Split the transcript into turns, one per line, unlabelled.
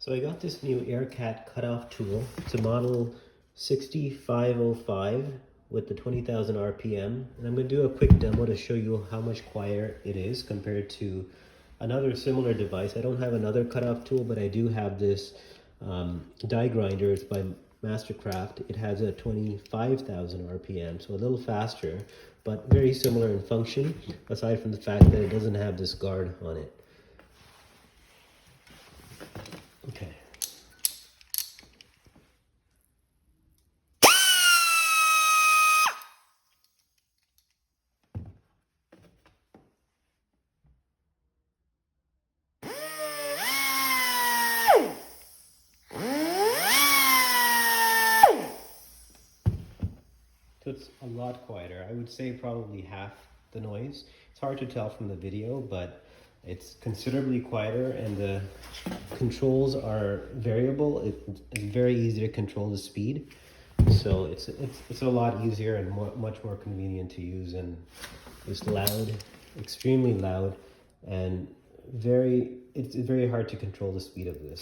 So I got this new Aircat cutoff tool. It's a model 6505 with the 20,000 RPM. And I'm going to do a quick demo to show you how much quieter it is compared to another similar device. I don't have another cutoff tool, but I do have this die grinder. It's by Mastercraft. It has a 25,000 RPM, so a little faster, but very similar in function, aside from the fact that it doesn't have this guard on it. Okay. So it's a lot quieter. I would say probably half the noise. It's hard to tell from the video, but it's considerably quieter, and the controls are variable. It's very easy to control the speed. So it's a lot easier and much more convenient to use, and it's loud, extremely loud, and it's very hard to control the speed of this.